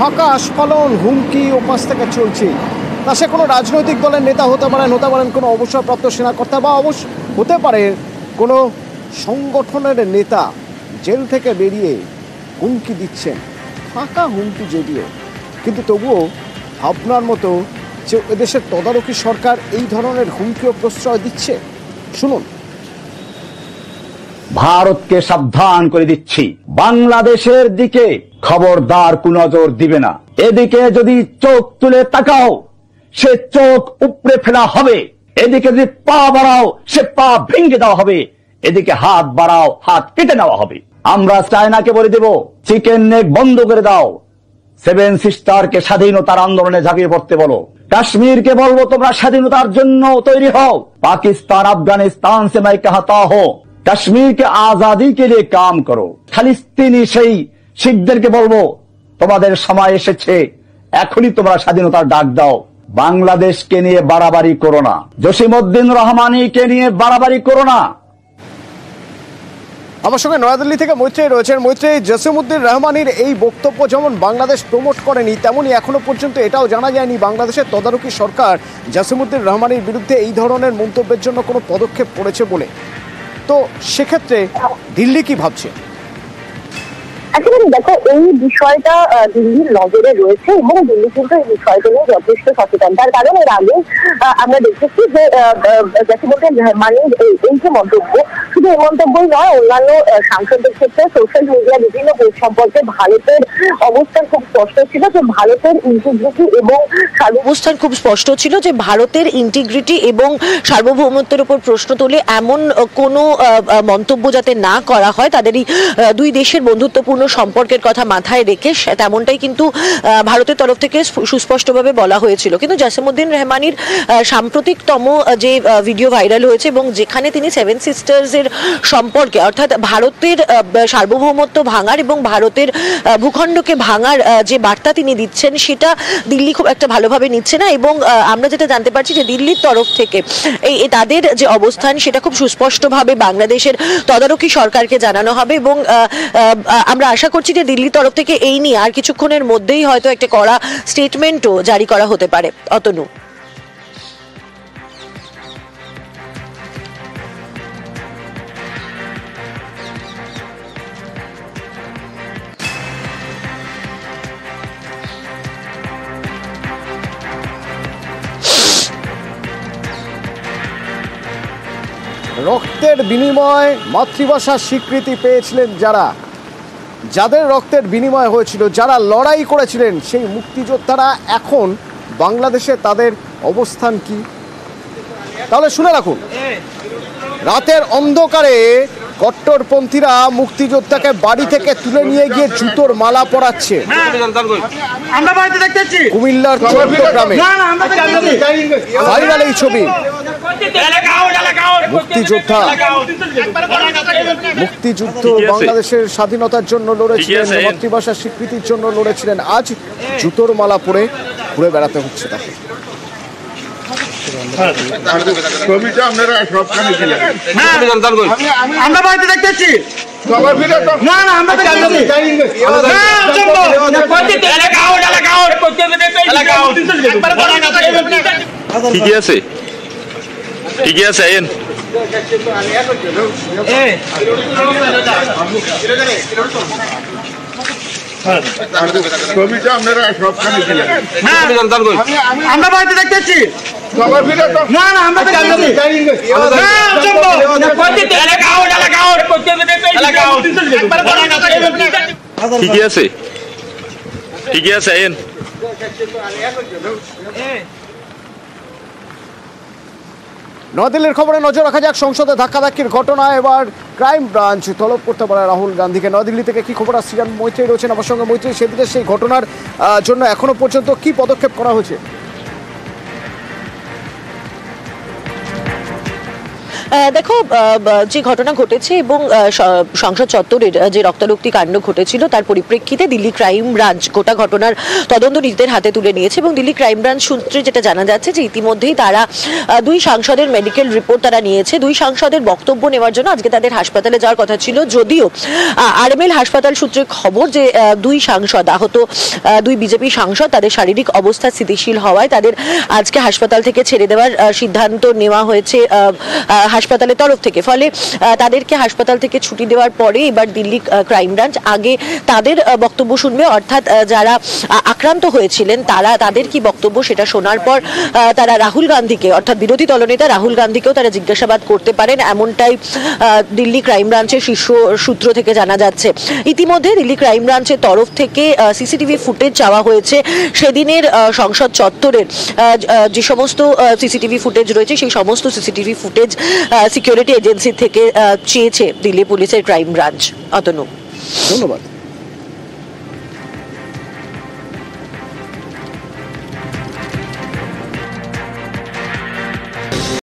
ফাঁকা আস্ফালন, হুমকি ওপাশ থেকে চলছে। তা সে কোনো রাজনৈতিক দলের নেতা হতে পারেন কোনো অবসরপ্রাপ্ত সেনাকর্তা, বা হতে পারে কোনো সংগঠনের নেতা জেল থেকে বেরিয়ে হুমকি দিচ্ছেন। ফাঁকা হুমকি যদিও, কিন্তু তবুও ভাবনার মতো যে এদেশের তদারকি সরকার এই ধরনের হুমকিও প্রশ্রয় দিচ্ছে। শুনুন। ভারতকে সাবধান করে দিচ্ছি, বাংলাদেশের দিকে খবরদার কুনজর দিবে না। এদিকে যদি চোখ তুলে তাকাও, সে চোখ উপড়ে ফেলা হবে। এদিকে যদি পা বাড়াও, সে পা ভেঙে দেওয়া হবে। এদিকে হাত বাড়াও, হাত কেটে নেওয়া হবে। আমরা চায়নাকে বলে দেব, চিকেন নেক বন্ধ করে দাও। সেভেন সিস্টারকে স্বাধীনতার আন্দোলনে ঝাঁপিয়ে পড়তে বলো। কাশ্মীরকে বলবো, তোমরা স্বাধীনতার জন্য তৈরি হও। পাকিস্তান আফগানিস্তান से मैं कहता हूं, कश्मीर के आजादी के लिए काम करो। ফিলিস্তিনি সেই শিখদেরকে বলবো, তোমাদের সময় এসেছে, এখনই তোমরা স্বাধীনতার ডাক দাও। বাংলাদেশকে নিয়ে বাড়াবাড়ি করো না, জসিমউদ্দিন রহমানীকে নিয়ে বাড়াবাড়ি করো না। আমার সঙ্গে নয়াদিল্লি থেকে মৈত্রী রয়েছেন। মৈত্রী, জসিমউদ্দিন রহমানীর এই বক্তব্য যেমন বাংলাদেশ প্রমোট করেনি, তেমনি এখনো পর্যন্ত এটাও জানা যায়নি বাংলাদেশের তদারকি সরকার জসিমউদ্দিন রহমানীর বিরুদ্ধে এই ধরনের মন্তব্যের জন্য কোনো পদক্ষেপ করেছে বলে। তো সেক্ষেত্রে দিল্লি কি ভাবছে? একেবারে দেখো, এই বিষয়টা দিল্লির নজরে রয়েছে এবং দিল্লি কিন্তু এই বিষয়টা নিয়ে যথেষ্ট সচেতন। তার কারণ এর আগে আমরা দেখেছি যে জসিমউদ্দিন রহমানীর এই যে মন্তব্য, শুধু এই মন্তব্যই নয়, অন্যান্য সাংসদের ক্ষেত্রে সোশ্যাল মিডিয়া বিভিন্ন পোস্ট সম্পর্কে ভারতের অবস্থান খুব স্পষ্ট ছিল যে ভারতের ইন্টিগ্রিটি এবং অবস্থান খুব স্পষ্ট ছিল যে ভারতের ইন্টিগ্রিটি এবং সার্বভৌমত্বের উপর প্রশ্ন তোলে এমন কোনো মন্তব্য যাতে না করা হয়। তাদেরই দুই দেশের বন্ধুত্বপূর্ণ সম্পর্কের কথা মাথায় রেখে তেমনটাই কিন্তু ভারতের তরফ থেকে সুস্পষ্টভাবে বলা হয়েছিল। কিন্তু জসিমউদ্দিন রহমানীর সাম্প্রতিকতম যে ভিডিও ভাইরাল হয়েছে এবং যেখানে তিনি সেভেন সিস্টার্স এর সম্পর্কে, অর্থাৎ ভারতের সার্বভৌমত্ব ভাঙার এবং ভারতের ভূখণ্ডকে ভাঙার যে বার্তা তিনি দিচ্ছেন, সেটা দিল্লি খুব একটা ভালোভাবে নিচ্ছে না। এবং আমরা যেটা জানতে পারছি যে দিল্লির তরফ থেকে তাদের যে অবস্থান, সেটা খুব সুস্পষ্টভাবে বাংলাদেশের তদারকি সরকারকে জানানো হবে। এবং আমরা আশা করছি যে দিল্লির তরফ থেকে এই নিয়ে আর কিছুক্ষণের মধ্যেই হয়তো একটা কড়া স্টেটমেন্টও জারি করা হতে পারে। অতনু। রক্তের বিনিময় মাতৃভাষার স্বীকৃতি পেয়েছিলেন যাদের রক্তের বিনিময় হয়েছিল, যারা লড়াই করেছিলেন, সেই মুক্তিযোদ্ধারা এখন বাংলাদেশে তাদের অবস্থান কি? তাহলে শুনে রাখুন। রাতের অন্ধকারে কট্টরপন্থীরা মুক্তিযোদ্ধাকে বাড়ি থেকে তুলে নিয়ে গিয়ে জুতোর মালা পরাচ্ছে কুমিল্লার চট্টগ্রামে। ভাইরাল এই ছবি। মুক্তিযুদ্ধ বাংলাদেশের স্বাধীনতার জন্য লড়েছিলেন, মাতৃভাষার স্বীকৃতির জন্য লড়েছিলেন। আজ জুতোর মালা পরে ঘুরে বেড়াতে হচ্ছে তাকে। আমরা বাড়িতে দেখতেছি। ঠিকই আছে, ঠিকই আছে। আমরা বাড়িতে দেখতেছি। ঠিকই আছে, ঠিকই আছে। নয়াদিল্লির খবরে নজর রাখা যাক। সংসদে ধাক্কাধাক্কির ঘটনা, এবার ক্রাইম ব্রাঞ্চ তলব করতে পারে রাহুল গান্ধীকে। নয়াদিল্লি থেকে কি খবর আসছে মৈত্রী রয়েছেন আমার সঙ্গে। মৈত্রী, সেদিনের সেই ঘটনার জন্য এখনো পর্যন্ত কি পদক্ষেপ করা হয়েছে? দেখো, যে ঘটনা ঘটেছে এবং সংসদ চত্বরের যে রক্তারক্তি কাণ্ড ঘটেছিল তার পরিপ্রেক্ষিতে দিল্লি ক্রাইম ব্রাঞ্চ গোটা ঘটনার তদন্ত নিজেদের হাতে তুলে নিয়েছে এবং দিল্লি ক্রাইম ব্রাঞ্চ সূত্রে যেটা জানা যাচ্ছে যে ইতিমধ্যেই তারা দুই সাংসদের মেডিকেল রিপোর্ট তারা নিয়েছে। দুই সাংসদের বক্তব্য নেওয়ার জন্য আজকে তাদের হাসপাতালে যাওয়ার কথা ছিল, যদিও আরএমএল হাসপাতাল সূত্রে খবর যে দুই সাংসদ আহত, দুই বিজেপি সাংসদ, তাদের শারীরিক অবস্থা স্থিতিশীল হওয়ায় তাদের আজকে হাসপাতাল থেকে ছেড়ে দেওয়ার সিদ্ধান্ত নেওয়া হয়েছে হাসপাতালের তরফ থেকে। ফলে তাদেরকে হাসপাতাল থেকে ছুটি দেওয়ার পরে এবার দিল্লি ক্রাইম ব্রাঞ্চ আগে তাদের বক্তব্য শুনবে, অর্থাৎ যারা আক্রান্ত হয়েছিলেন তাদের কি বক্তব্য সেটা শোনার পর তারা রাহুল গান্ধীকে, অর্থাৎ বিরোধী দলনেতা রাহুল গান্ধীকেও তারা জিজ্ঞাসাবাদ করতে পারেন, এমনটাই দিল্লি ক্রাইম ব্রাঞ্চের শীর্ষ সূত্র থেকে জানা যাচ্ছে। ইতিমধ্যে দিল্লি ক্রাইম ব্রাঞ্চের তরফ থেকে সিসিটিভি ফুটেজ চাওয়া হয়েছে। সেদিনের সংসদ চত্বরের যে সমস্ত সিসিটিভি ফুটেজ রয়েছে সেই সমস্ত সিসিটিভি ফুটেজ সিকিউরিটি এজেন্সি থেকে চেয়েছে দিল্লি পুলিশের ক্রাইম ব্রাঞ্চ। অতনু, ধন্যবাদ।